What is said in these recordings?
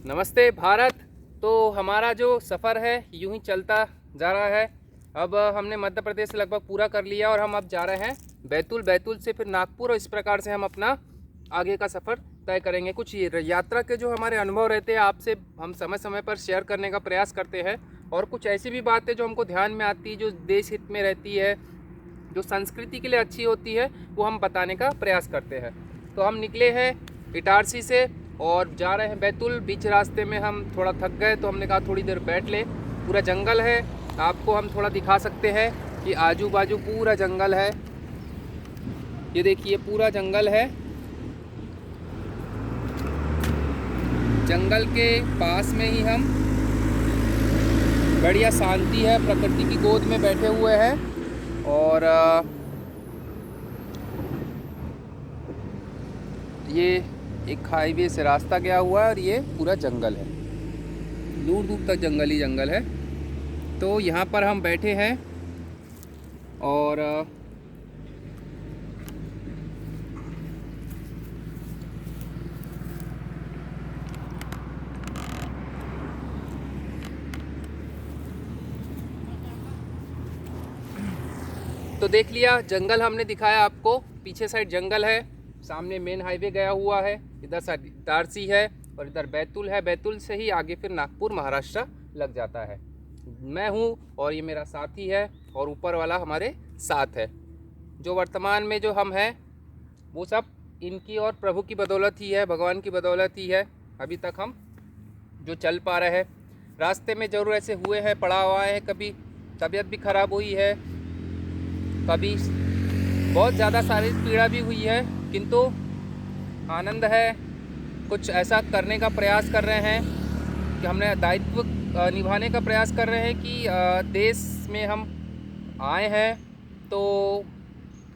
नमस्ते भारत। तो हमारा जो सफ़र है यूं ही चलता जा रहा है। अब हमने मध्य प्रदेश से लगभग पूरा कर लिया और हम अब जा रहे हैं बैतूल। बैतूल से फिर नागपुर और इस प्रकार से हम अपना आगे का सफ़र तय करेंगे। कुछ यात्रा के जो हमारे अनुभव रहते हैं आपसे हम समय समय पर शेयर करने का प्रयास करते हैं, और कुछ ऐसी भी बातें जो हमको ध्यान में आती है, जो देश हित में रहती है, जो संस्कृति के लिए अच्छी होती है, वो हम बताने का प्रयास करते हैं। तो हम निकले हैं इटारसी से और जा रहे हैं बैतूल। बीच रास्ते में हम थोड़ा थक गए तो हमने कहा थोड़ी देर बैठ ले। पूरा जंगल है, आपको हम थोड़ा दिखा सकते हैं कि आजू बाजू पूरा जंगल है। ये देखिए पूरा जंगल है। जंगल के पास में ही हम बढ़िया शांति है, प्रकृति की गोद में बैठे हुए हैं। और ये एक हाईवे से रास्ता गया हुआ है और ये पूरा जंगल है, दूर दूर तक जंगल ही जंगल है। तो यहाँ पर हम बैठे हैं और तो देख लिया, जंगल हमने दिखाया आपको। पीछे साइड जंगल है, सामने मेन हाईवे गया हुआ है, इधर साइड इटारसी है और इधर बैतूल है। बैतूल से ही आगे फिर नागपुर महाराष्ट्र लग जाता है। मैं हूँ और ये मेरा साथी है और ऊपर वाला हमारे साथ है। जो वर्तमान में जो हम हैं वो सब इनकी और प्रभु की बदौलत ही है, भगवान की बदौलत ही है अभी तक हम जो चल पा रहे हैं। रास्ते में ज़रूर ऐसे हुए हैं, पड़ाव आए हैं, कभी तबीयत भी ख़राब हुई है, कभी बहुत ज़्यादा शारीरिक पीड़ा भी हुई है, किंतु आनंद है। कुछ ऐसा करने का प्रयास कर रहे हैं कि हमने दायित्व निभाने का प्रयास कर रहे हैं कि देश में हम आए हैं तो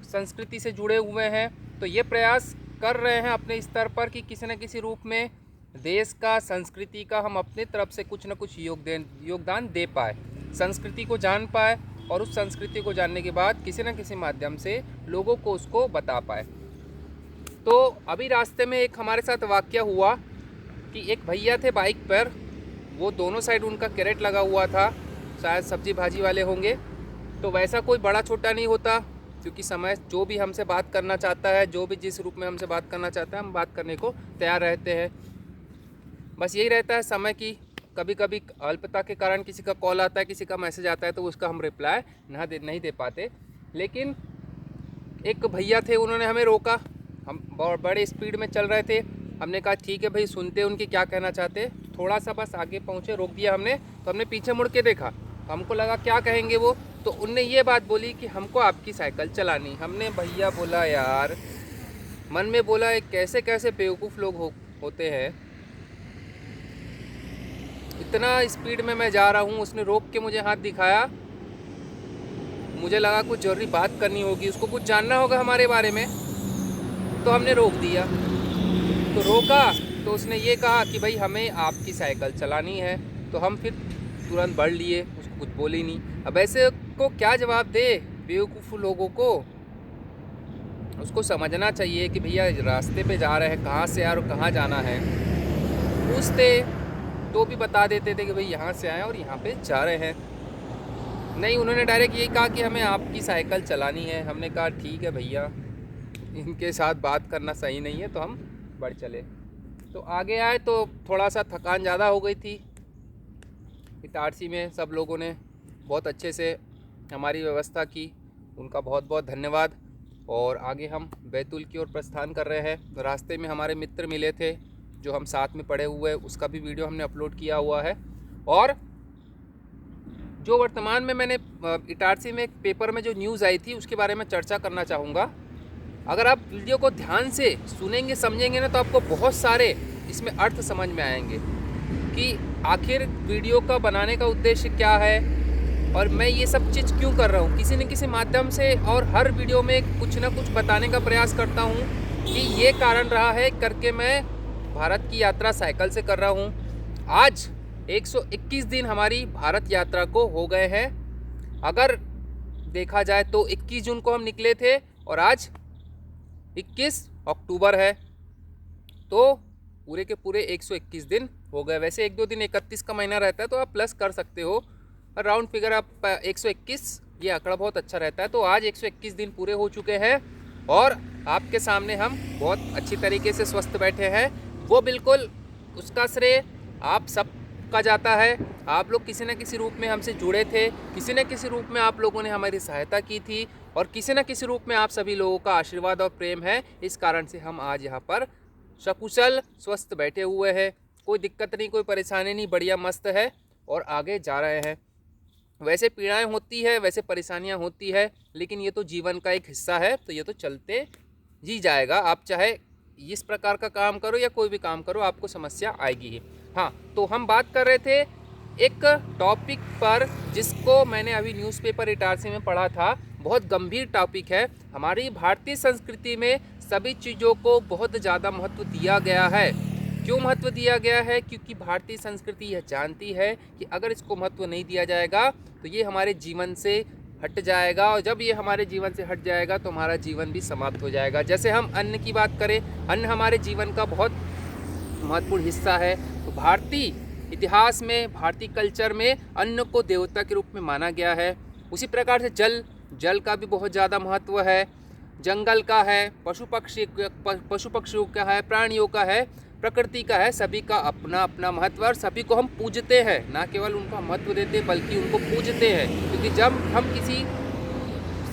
संस्कृति से जुड़े हुए हैं। तो ये प्रयास कर रहे हैं अपने स्तर पर कि किसी न किसी रूप में देश का, संस्कृति का हम अपनी तरफ से कुछ न कुछ योगदान दे पाए, संस्कृति को जान पाए और उस संस्कृति को जानने के बाद किसी न किसी माध्यम से लोगों को उसको बता पाए। तो अभी रास्ते में एक हमारे साथ वाकया हुआ कि एक भैया थे बाइक पर, वो दोनों साइड उनका कैरेट लगा हुआ था, शायद सब्जी भाजी वाले होंगे। तो वैसा कोई बड़ा छोटा नहीं होता, क्योंकि समय जो भी हमसे बात करना चाहता है, जो भी जिस रूप में हमसे बात करना चाहता है, हम बात करने को तैयार रहते हैं। बस यही रहता है समय की, कभी कभी अल्पता के कारण किसी का कॉल आता है, किसी का मैसेज आता है, तो उसका हम रिप्लाई नहीं दे पाते। लेकिन एक भैया थे, उन्होंने हमें रोका। हम बहुत बड़े स्पीड में चल रहे थे। हमने कहा ठीक है भाई, सुनते उनकी क्या कहना चाहते। थोड़ा सा बस आगे पहुँचे, रोक दिया हमने। तो हमने पीछे मुड़ के देखा, हमको लगा क्या कहेंगे वो। तो उनने ये बात बोली कि हमको आपकी साइकिल चलानी। हमने भैया बोला यार, मन में बोला कैसे कैसे बेवकूफ़ लोग होते हैं, इतना स्पीड में मैं जा रहा हूँ। उसने रोक के मुझे हाथ दिखाया, मुझे लगा कुछ ज़रूरी बात करनी होगी, उसको कुछ जानना होगा हमारे बारे में। तो हमने रोक दिया। तो रोका तो उसने ये कहा कि भाई हमें आपकी साइकिल चलानी है। तो हम फिर तुरंत बढ़ लिए, उसको कुछ बोले नहीं। अब ऐसे को क्या जवाब दे बेवकूफ़ लोगों को। उसको समझना चाहिए कि भैया रास्ते पे जा रहे हैं, कहाँ से यार कहाँ जाना है। पूछते तो भी बता देते थे कि भाई यहाँ से आए और यहाँ पे जा रहे हैं। नहीं, उन्होंने डायरेक्ट यही कहा कि हमें आपकी साइकिल चलानी है। हमने कहा ठीक है भैया, इनके साथ बात करना सही नहीं है, तो हम बढ़ चले। तो आगे आए तो थोड़ा सा थकान ज़्यादा हो गई थी। इटारसी में सब लोगों ने बहुत अच्छे से हमारी व्यवस्था की, उनका बहुत बहुत धन्यवाद। और आगे हम बैतूल की ओर प्रस्थान कर रहे हैं। तो रास्ते में हमारे मित्र मिले थे जो हम साथ में पढ़े हुए, उसका भी वीडियो हमने अपलोड किया हुआ है। और जो वर्तमान में मैंने इटारसी में एक पेपर में जो न्यूज़ आई थी उसके बारे में चर्चा करना चाहूँगा। अगर आप वीडियो को ध्यान से सुनेंगे, समझेंगे ना, तो आपको बहुत सारे इसमें अर्थ समझ में आएंगे कि आखिर वीडियो का बनाने का उद्देश्य क्या है और मैं ये सब चीज़ क्यों कर रहा हूँ। किसी न किसी माध्यम से और हर वीडियो में कुछ ना कुछ बताने का प्रयास करता हूँ कि ये कारण रहा है करके मैं भारत की यात्रा साइकिल से कर रहा हूँ। आज 121 दिन हमारी भारत यात्रा को हो गए हैं। अगर देखा जाए तो 21 जून को हम निकले थे और आज 21 अक्टूबर है। तो पूरे के पूरे 121 दिन हो गए। वैसे 1-2 दिन 31 का महीना रहता है तो आप प्लस कर सकते हो, राउंड फिगर आप 121, ये आंकड़ा बहुत अच्छा रहता है। तो आज 121 दिन पूरे हो चुके हैं और आपके सामने हम बहुत अच्छी तरीके से स्वस्थ बैठे हैं। वो बिल्कुल उसका श्रेय आप सब का जाता है। आप लोग किसी न किसी रूप में हमसे जुड़े थे, किसी न किसी रूप में आप लोगों ने हमारी सहायता की थी और किसी न किसी रूप में आप सभी लोगों का आशीर्वाद और प्रेम है। इस कारण से हम आज यहाँ पर सकुशल स्वस्थ बैठे हुए हैं। कोई दिक्कत नहीं, कोई परेशानी नहीं, बढ़िया मस्त है और आगे जा रहे हैं। वैसे पीड़ाएं होती है, वैसे परेशानियां होती है, लेकिन ये तो जीवन का एक हिस्सा है, तो ये तो चलते जी जाएगा। आप चाहे इस प्रकार का काम करो या कोई भी काम करो, आपको समस्या आएगी ही। हाँ, तो हम बात कर रहे थे एक टॉपिक पर जिसको मैंने अभी न्यूज़पेपर इटारसी में पढ़ा था। बहुत गंभीर टॉपिक है। हमारी भारतीय संस्कृति में सभी चीज़ों को बहुत ज़्यादा महत्व दिया गया है। क्यों महत्व दिया गया है? क्योंकि भारतीय संस्कृति यह जानती है कि अगर इसको महत्व नहीं दिया जाएगा तो ये हमारे जीवन से हट जाएगा, और जब ये हमारे जीवन से हट जाएगा तो हमारा जीवन भी समाप्त हो जाएगा। जैसे हम अन्न की बात करें, अन्न हमारे जीवन का बहुत महत्वपूर्ण हिस्सा है। तो भारतीय इतिहास में, भारतीय कल्चर में अन्न को देवता के रूप में माना गया है। उसी प्रकार से जल का भी बहुत ज़्यादा महत्व है, जंगल का है, पशु पक्षियों का है, प्राणियों का है, प्रकृति का है। सभी का अपना अपना महत्व और सभी को हम पूजते हैं, ना केवल उनको महत्व देते बल्कि उनको पूजते हैं। क्योंकि जब हम किसी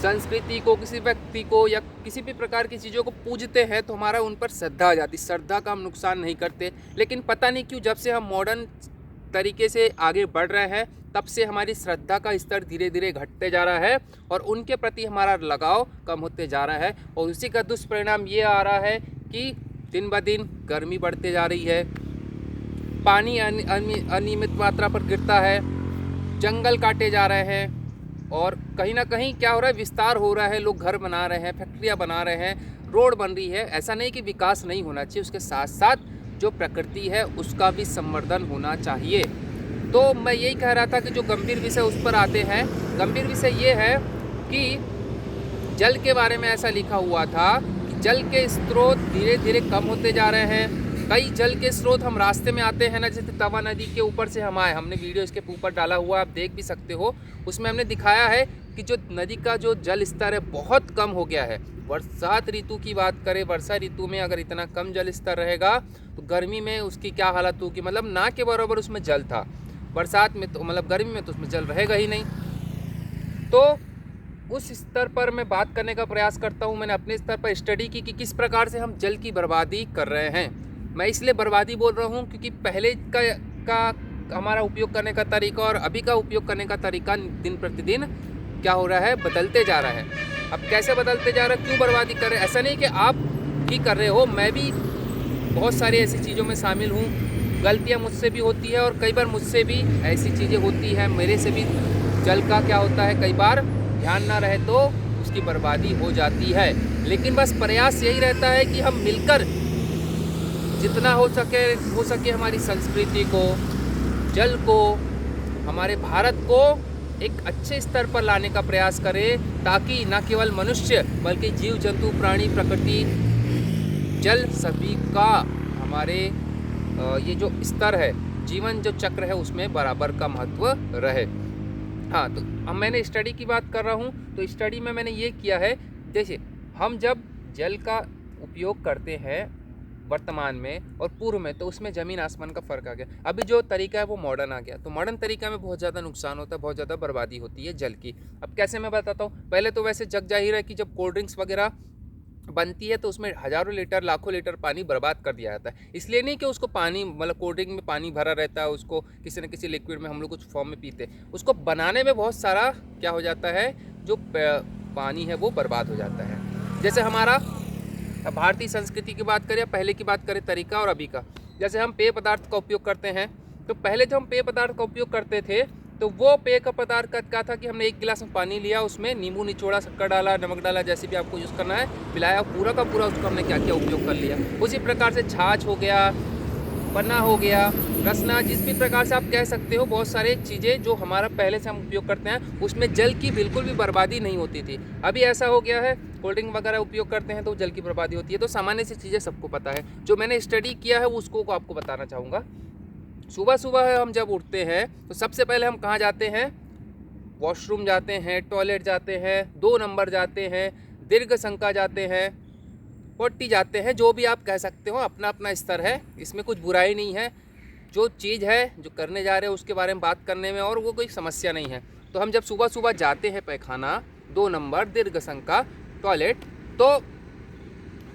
संस्कृति को, किसी व्यक्ति को या किसी भी प्रकार की चीज़ों को पूजते हैं तो हमारा उन पर श्रद्धा आ जाती। श्रद्धा का हम नुकसान नहीं करते, लेकिन पता नहीं क्यों जब से हम मॉडर्न तरीके से आगे बढ़ रहे हैं तब से हमारी श्रद्धा का स्तर धीरे धीरे घटते जा रहा है और उनके प्रति हमारा लगाव कम होते जा रहा है। और उसी का दुष्परिणाम ये आ रहा है कि दिन ब दिन गर्मी बढ़ते जा रही है, पानी अनियमित मात्रा पर गिरता है, जंगल काटे जा रहे हैं और कहीं ना कहीं क्या हो रहा है, विस्तार हो रहा है। लोग घर बना रहे हैं, फैक्ट्रियां बना रहे हैं, रोड बन रही है। ऐसा नहीं कि विकास नहीं होना चाहिए, उसके साथ साथ जो प्रकृति है उसका भी संवर्धन होना चाहिए। तो मैं यही कह रहा था कि जो गंभीर विषय उस पर आते हैं। गंभीर विषय ये है कि जल के बारे में ऐसा लिखा हुआ था कि जल के स्रोत धीरे धीरे कम होते जा रहे हैं। कई जल के स्रोत हम रास्ते में आते हैं ना, जैसे तवा नदी के ऊपर से हम आए, हमने वीडियो इसके ऊपर डाला हुआ, आप देख भी सकते हो। उसमें हमने दिखाया है कि जो नदी का जो जल स्तर है बहुत कम हो गया है। बरसात ऋतु की बात करें, वर्षा ऋतु में अगर इतना कम जल स्तर रहेगा तो गर्मी में उसकी क्या हालत होगी, मतलब ना के बराबर उसमें जल था। बरसात में तो मतलब गर्मी में तो उसमें जल रहेगा ही नहीं। तो उस स्तर पर मैं बात करने का प्रयास करता हूँ। मैंने अपने स्तर पर स्टडी की कि किस प्रकार से हम जल की बर्बादी कर रहे हैं। मैं इसलिए बर्बादी बोल रहा हूँ क्योंकि पहले का हमारा उपयोग करने का तरीका और अभी का उपयोग करने का तरीका दिन प्रतिदिन क्या हो रहा है, बदलते जा रहा है। अब कैसे बदलते जा रहा है, क्यों बर्बादी कर रहे हैं? ऐसा नहीं कि आप ही कर रहे हो, मैं भी बहुत सारी ऐसी चीज़ों में शामिल हूँ। गलतियाँ मुझसे भी होती है और कई बार मुझसे भी ऐसी चीज़ें होती हैं, मेरे से भी जल का क्या होता है, कई बार ध्यान ना रहे तो उसकी बर्बादी हो जाती है। लेकिन बस प्रयास यही रहता है कि हम मिलकर जितना हो सके हमारी संस्कृति को, जल को, हमारे भारत को एक अच्छे स्तर पर लाने का प्रयास करें, ताकि न केवल मनुष्य बल्कि जीव जंतु, प्राणी, प्रकृति, जल सभी का हमारे ये जो स्तर है, जीवन जो चक्र है उसमें बराबर का महत्व रहे। हाँ, तो अब मैंने स्टडी की बात कर रहा हूँ तो स्टडी में मैंने ये किया है, जैसे हम जब जल का उपयोग करते हैं वर्तमान में और पूर्व में, तो उसमें ज़मीन आसमान का फ़र्क आ गया। अभी जो तरीका है वो मॉडर्न आ गया, तो मॉडर्न तरीका में बहुत ज़्यादा नुकसान होता है, बहुत ज़्यादा बर्बादी होती है जल की। अब कैसे मैं बताता हूँ। पहले तो वैसे जग जाहिर है कि जब कोल्ड ड्रिंक्स वगैरह बनती है तो उसमें हज़ारों लीटर, लाखों लीटर पानी बर्बाद कर दिया जाता है। इसलिए नहीं कि उसको पानी, मतलब कोल्ड ड्रिंक में पानी भरा रहता है, उसको किसी न किसी लिक्विड में हम लोग कुछ फॉर्म में पीते हैं, उसको बनाने में बहुत सारा क्या हो जाता है, जो पानी है वो बर्बाद हो जाता है। जैसे हमारा भारतीय संस्कृति की बात करें, पहले की बात करें तरीका और अभी का, जैसे हम पेय पदार्थ का उपयोग करते हैं, तो पहले जब हम पेय पदार्थ का उपयोग करते थे तो वो पेय का पदार्थ का क्या था कि हमने एक गिलास में पानी लिया, उसमें नींबू निचोड़ा, शक्कर डाला, नमक डाला, जैसे भी आपको यूज़ करना है, मिलाया, पूरा का पूरा उसको हमने क्या किया, उपयोग कर लिया। उसी प्रकार से छाछ हो गया, पन्ना हो गया, रसना, जिस भी प्रकार से आप कह सकते हो, बहुत सारे चीज़ें जो हमारा पहले से हम उपयोग करते हैं उसमें जल की बिल्कुल भी बर्बादी नहीं होती थी। अभी ऐसा हो गया है, कोल्ड ड्रिंक वगैरह उपयोग करते हैं तो जल की बर्बादी होती है। तो सामान्य सी चीज़ें सबको पता है, जो मैंने स्टडी किया है उसको आपको बताना चाहूँगा। सुबह सुबह हम जब उठते हैं तो सबसे पहले हम कहाँ जाते हैं? वॉशरूम जाते हैं, टॉयलेट जाते हैं, 2 नंबर जाते हैं, दीर्घ संका जाते हैं, पोटी जाते हैं, जो भी आप कह सकते हो, अपना अपना स्तर है, इसमें कुछ बुराई नहीं है। जो चीज़ है जो करने जा रहे हैं उसके बारे में बात करने में और वो कोई समस्या नहीं है। तो हम जब सुबह सुबह जाते हैं पैखाना, 2 नंबर, दीर्घ संका, टॉयलेट, तो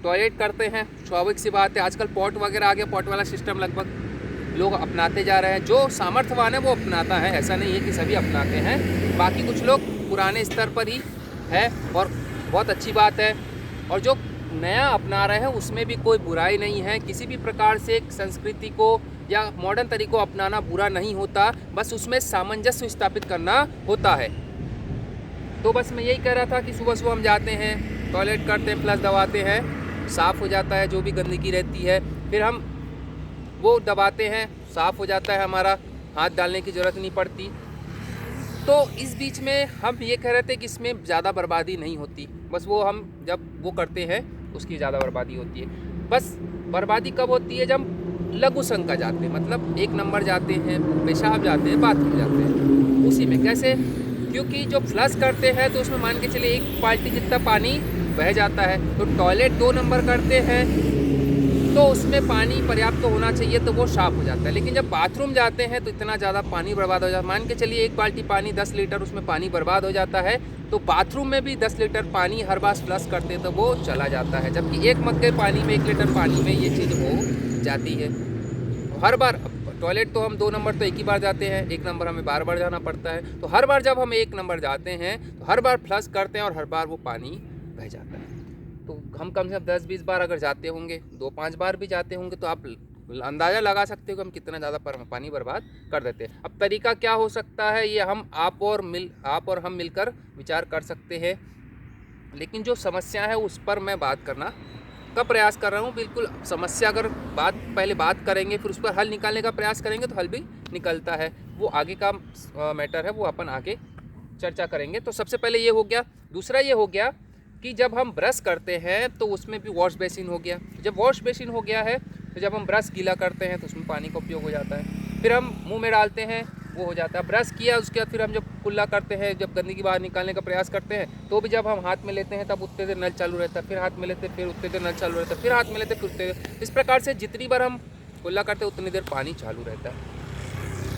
टॉयलेट करते हैं, स्वाभाविक सी बात है। आजकल पॉट वगैरह आ गया, पॉट वाला सिस्टम लगभग लोग अपनाते जा रहे हैं। जो सामर्थ्यवान है वो अपनाता है, ऐसा नहीं है कि सभी अपनाते हैं। बाकी कुछ लोग पुराने स्तर पर ही है और बहुत अच्छी बात है। और जो नया अपना रहे हैं उसमें भी कोई बुराई नहीं है। किसी भी प्रकार से संस्कृति को या मॉडर्न तरीक़ों को अपनाना बुरा नहीं होता, बस उसमें सामंजस्य स्थापित करना होता है। तो बस मैं यही कह रहा था कि सुबह सुबह हम जाते हैं, टॉयलेट करते हैं, फ्लश दबाते हैं, साफ़ हो जाता है जो भी गंदगी रहती है, फिर हम वो दबाते हैं, साफ़ हो जाता है, हमारा हाथ डालने की ज़रूरत नहीं पड़ती। तो इस बीच में हम ये कह रहे थे कि इसमें ज़्यादा बर्बादी नहीं होती, बस वो हम जब वो करते हैं उसकी ज़्यादा बर्बादी होती है। बस बर्बादी कब होती है? जब लघु संका जाते हैं, मतलब 1 नंबर जाते हैं, पेशाब जाते हैं, बाथरूम जाते हैं, उसी में। कैसे? क्योंकि जो फ्लश करते हैं तो उसमें मान के चलिए 1 बाल्टी जितना पानी बह जाता है। तो टॉयलेट 2 नंबर करते हैं तो उसमें पानी पर्याप्त तो होना चाहिए, तो वो साफ़ हो जाता है। लेकिन जब बाथरूम जाते हैं तो इतना ज़्यादा पानी बर्बाद हो जाता है। मान के चलिए 1 बाल्टी पानी 10 लीटर उसमें पानी बर्बाद हो जाता है, तो बाथरूम में भी 10 लीटर पानी हर बार फ्लश करते हैं तो वो चला जाता है। जबकि 1 मग्गे पानी में 1 लीटर पानी में ये चीज़ हो जाती है। हर बार टॉयलेट तो हम 2 नंबर तो एक ही बार जाते हैं, 1 नंबर हमें बार बार जाना पड़ता है। तो हर बार जब हम 1 नंबर जाते हैं तो हर बार फ्लश करते हैं और हर बार वो पानी बह जाता है। तो हम कम से कम 10-20 बार अगर जाते होंगे, 2-5 बार भी जाते होंगे, तो आप अंदाज़ा लगा सकते हो कि हम कितना ज़्यादा पानी बर्बाद कर देते हैं। अब तरीका क्या हो सकता है, ये हम आप और हम मिलकर विचार कर सकते हैं। लेकिन जो समस्या है उस पर मैं बात करना का प्रयास कर रहा हूँ। बिल्कुल समस्या अगर पहले बात करेंगे, फिर उस पर हल निकालने का प्रयास करेंगे तो हल भी निकलता है। वो आगे का मैटर है, वो अपन आगे चर्चा करेंगे। तो सबसे पहले ये हो गया। दूसरा ये हो गया कि जब हम ब्रश करते हैं तो उसमें भी वॉश बेसिन हो गया। जब वॉश बेसिन हो गया है तो जब हम ब्रश गीला करते हैं तो उसमें पानी का उपयोग हो जाता है। फिर हम मुंह में डालते हैं, वो हो जाता है। ब्रश किया उसके बाद फिर हम जब कुल्ला करते हैं, जब गंदगी बाहर निकालने का प्रयास करते हैं, तो भी जब हम हाथ में लेते हैं तब उतने देर नल चालू रहता है, फिर हाथ में लेते फिर उतने देर नल चालू रहता है, फिर हाथ में लेते फिर उतने देर। इस प्रकार से जितनी बार हम कुल्ला करते हैं उतनी देर पानी चालू रहता है।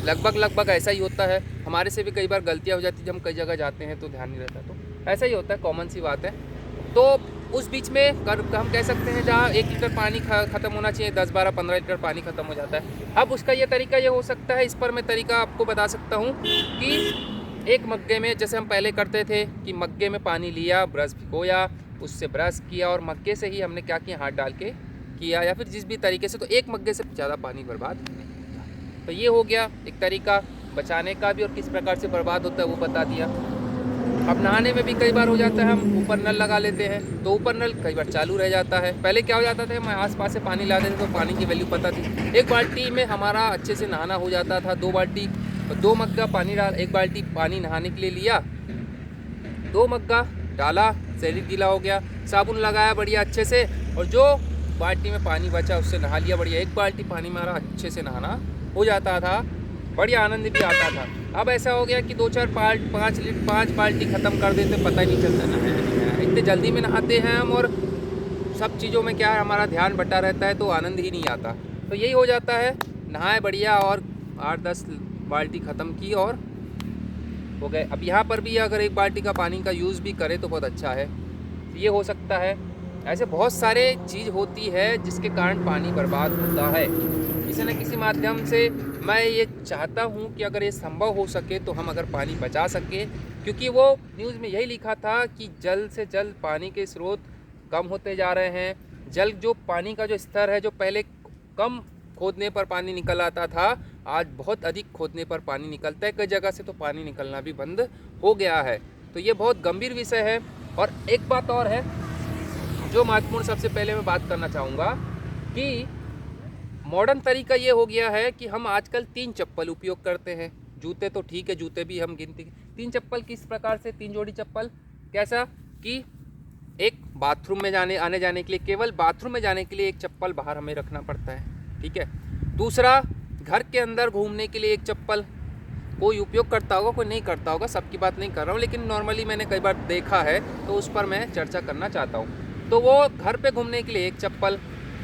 लगभग ऐसा ही होता है। हमारे से भी कई बार गलतियाँ हो जाती है, जब हम कई जगह जाते हैं तो ध्यान नहीं रहता। तो ऐसा ही होता है, कॉमन सी बात है। तो उस बीच में हम कह सकते हैं जहाँ 1 लीटर पानी ख़त्म होना चाहिए, 10, 12, 15 लीटर पानी ख़त्म हो जाता है। अब उसका ये तरीका ये हो सकता है, इस पर मैं तरीका आपको बता सकता हूँ कि 1 मग्गे में, जैसे हम पहले करते थे कि मग्गे में पानी लिया, ब्रश भिगोया, उससे ब्रश किया और मग्गे से ही हमने क्या किया, हाथ डाल के किया, या फिर जिस भी तरीके से, तो 1 मग्गे से ज़्यादा पानी बर्बाद नहीं होता। तो ये हो गया एक तरीका बचाने का भी, और किस प्रकार से बर्बाद होता है वो बता दिया। अब नहाने में भी कई बार हो जाता है, हम ऊपर नल लगा लेते हैं तो ऊपर नल कई बार चालू रह जाता है। पहले क्या हो जाता था, मैं आस-पास से पानी ला देते तो पानी की वैल्यू पता थी। 1 बाल्टी में हमारा अच्छे से नहाना हो जाता था। 2 बाल्टी, 2 मग्गा पानी डाल, 1 बाल्टी पानी नहाने के लिए लिया, 2 मग्गा डाला, शरीर गीला हो गया, साबुन लगाया बढ़िया अच्छे से, और जो बाल्टी में पानी बचा उससे नहा लिया बढ़िया। 1 बाल्टी पानी में हमारा अच्छे से नहाना हो जाता था, बढ़िया आनंद भी आता था। अब ऐसा हो गया कि 2-4 5 बाल्टी ख़त्म कर देते, पता ही नहीं चलता नहाया। इतने जल्दी में नहाते हैं हम, और सब चीज़ों में क्या है, हमारा ध्यान बटा रहता है, तो आनंद ही नहीं आता। तो यही हो जाता है, नहाए बढ़िया और 8-10 बाल्टी ख़त्म की और हो गए। अब यहाँ पर भी अगर 1 बाल्टी का पानी का यूज़ भी करें तो बहुत अच्छा है, ये हो सकता है। ऐसे बहुत सारे चीज़ होती है जिसके कारण पानी बर्बाद होता है। किसी न किसी माध्यम से मैं ये चाहता हूँ कि अगर ये संभव हो सके तो हम अगर पानी बचा सके, क्योंकि वो न्यूज़ में यही लिखा था कि जल्द से जल्द पानी के स्रोत कम होते जा रहे हैं। जो पानी का जो स्तर है, जो पहले कम खोदने पर पानी निकल आता था, आज बहुत अधिक खोदने पर पानी निकलता है। कई जगह से तो पानी निकलना भी बंद हो गया है। तो ये बहुत गंभीर विषय है। और एक बात और है जो महत्वपूर्ण, सबसे पहले मैं बात करना चाहूँगा कि मॉडर्न तरीका ये हो गया है कि हम आजकल 3 चप्पल उपयोग करते हैं। जूते तो ठीक है, जूते भी हम गिनती 3 चप्पल किस प्रकार से, 3 जोड़ी चप्पल, कैसा कि एक बाथरूम में आने जाने के लिए, केवल बाथरूम में जाने के लिए एक चप्पल बाहर हमें रखना पड़ता है, ठीक है। दूसरा, घर के अंदर घूमने के लिए एक चप्पल, कोई उपयोग करता होगा कोई नहीं करता होगा, सबकी बात नहीं कर रहा हूँ, लेकिन नॉर्मली मैंने कई बार देखा है तो उस पर मैं चर्चा करना चाहता हूँ। तो वो घर पे घूमने के लिए एक चप्पल,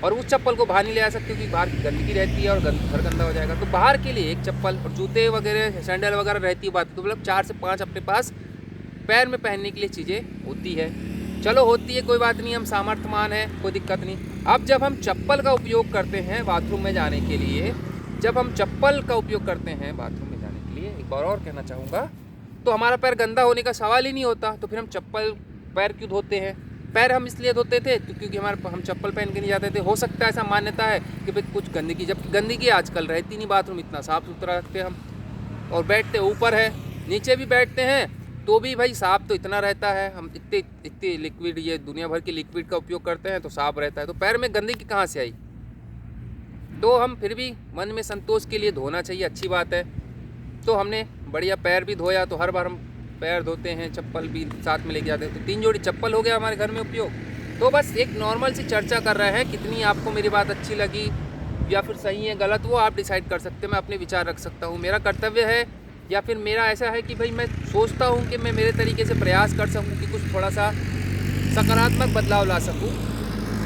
और उस चप्पल को बाहर नहीं ले आ सकते क्योंकि बाहर गंदगी रहती है और घर गंदा हो जाएगा, तो बाहर के लिए एक चप्पल, और जूते वगैरह सैंडल वगैरह रहती है बात, तो मतलब 4 से 5 अपने पास पैर में पहनने के लिए चीज़ें होती है। चलो होती है, कोई बात नहीं, हम सामर्थ्यवान हैं, कोई दिक्कत नहीं। अब जब हम चप्पल का उपयोग करते हैं बाथरूम में जाने के लिए, जब हम चप्पल का उपयोग करते हैं बाथरूम में जाने के लिए, एक बार और कहना चाहूँगा, तो हमारा पैर गंदा होने का सवाल ही नहीं होता। तो फिर हम चप्पल पैर क्यों धोते हैं? पैर हम इसलिए धोते थे क्योंकि हम चप्पल पहन के नहीं जाते थे। हो सकता है ऐसा मान्यता है कि भाई कुछ गंदगी, जबकि गंदगी आजकल रहती नहीं, बाथरूम इतना साफ़ सुथरा रखते हम, और बैठते ऊपर है, नीचे भी बैठते हैं तो भी भाई साफ़ तो इतना रहता है, हम इतने लिक्विड, ये दुनिया भर के लिक्विड का उपयोग करते हैं तो साफ़ रहता है, तो पैर में गंदगी कहाँ से आई? तो हम फिर भी मन में संतोष के लिए धोना चाहिए, अच्छी बात है। तो हमने बढ़िया पैर भी धोया, तो हर बार हम पैर धोते हैं, चप्पल भी साथ में लेके जाते हैं, तो 3 जोड़ी चप्पल हो गया हमारे घर में उपयोग। तो बस एक नॉर्मल सी चर्चा कर रहे हैं, कितनी आपको मेरी बात अच्छी लगी या फिर सही है गलत, वो आप डिसाइड कर सकते हैं, मैं अपने विचार रख सकता हूँ। मेरा कर्तव्य है या फिर मेरा ऐसा है कि भाई मैं सोचता हूँ कि मैं मेरे तरीके से प्रयास कर सकूँ कि कुछ थोड़ा सा सकारात्मक बदलाव ला सकूँ,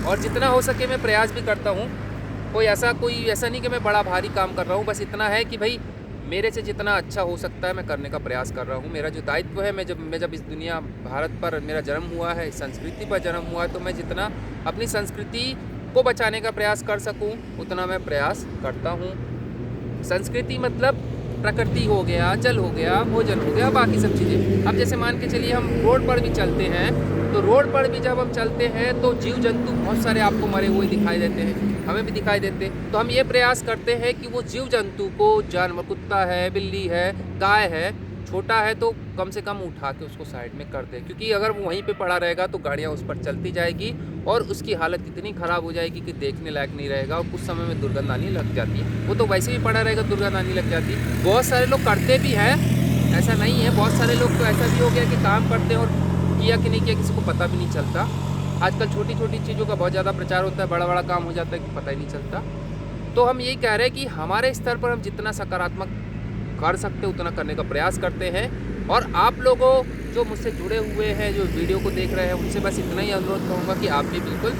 और जितना हो सके मैं प्रयास भी करता हूँ। कोई ऐसा नहीं कि मैं बड़ा भारी काम कर रहा हूँ, बस इतना है कि भाई मेरे से जितना अच्छा हो सकता है मैं करने का प्रयास कर रहा हूँ। मेरा जो दायित्व है, मैं जब इस दुनिया भारत पर मेरा जन्म हुआ है, इस संस्कृति पर जन्म हुआ है, तो मैं जितना अपनी संस्कृति को बचाने का प्रयास कर सकूँ उतना मैं प्रयास करता हूँ। संस्कृति मतलब प्रकृति हो गया, जल हो गया, भोजन हो गया, बाकी सब चीज़ें। अब जैसे मान के चलिए हम रोड पर भी चलते हैं, तो रोड पर भी जब हम चलते हैं तो जीव जंतु बहुत सारे आपको मरे हुए दिखाई देते हैं, हमें भी दिखाई देते, तो हम ये प्रयास करते हैं कि वो जीव जंतु को, जानवर, कुत्ता है, बिल्ली है, गाय है, छोटा है तो कम से कम उठा के उसको साइड में कर दे, क्योंकि अगर वो वहीं पे पड़ा रहेगा तो गाड़ियाँ उस पर चलती जाएगी और उसकी हालत इतनी ख़राब हो जाएगी कि देखने लायक नहीं रहेगा, और कुछ समय में दुर्गंध आने लग जाती है। वो तो वैसे भी पड़ा रहेगा, दुर्गंध आने लग जाती है। बहुत सारे लोग करते भी हैं, ऐसा नहीं है, बहुत सारे लोग तो ऐसा भी हो गया कि काम करते हैं और किया कि नहीं किया किसी को पता भी नहीं चलता। आजकल छोटी छोटी चीज़ों का बहुत ज़्यादा प्रचार होता है, बड़ा बड़ा काम हो जाता है कि पता ही नहीं चलता। तो हम यही कह रहे हैं कि हमारे स्तर पर हम जितना सकारात्मक कर सकते उतना करने का प्रयास करते हैं, और आप लोगों जो मुझसे जुड़े हुए हैं, जो वीडियो को देख रहे हैं, उनसे बस इतना ही अनुरोध करूँगा कि आप भी बिल्कुल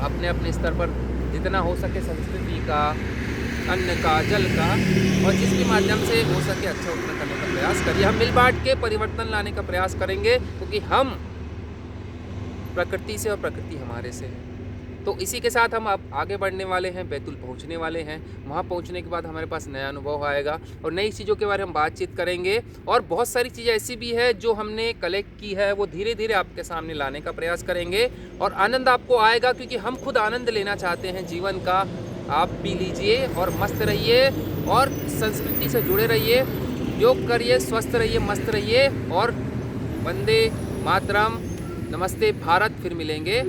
अपने अपने स्तर पर जितना हो सके संस्कृति का, अन्न का, जल का, और जिसके माध्यम से हो सके अच्छा उतना करने का प्रयास करिए। हम मिल बांट के परिवर्तन लाने का प्रयास करेंगे, क्योंकि हम प्रकृति से और प्रकृति हमारे से है। तो इसी के साथ हम अब आगे बढ़ने वाले हैं, बैतूल पहुंचने वाले हैं। वहां पहुंचने के बाद हमारे पास नया अनुभव आएगा और नई चीज़ों के बारे में हम बातचीत करेंगे, और बहुत सारी चीज़ें ऐसी भी है जो हमने कलेक्ट की है, वो धीरे धीरे आपके सामने लाने का प्रयास करेंगे, और आनंद आपको आएगा, क्योंकि हम खुद आनंद लेना चाहते हैं जीवन का। आप भी लीजिए और मस्त रहिए, और संस्कृति से जुड़े रहिए, योग करिए, स्वस्थ रहिए, मस्त रहिए, और वंदे मातरम, नमस्ते भारत। फिर मिलेंगे।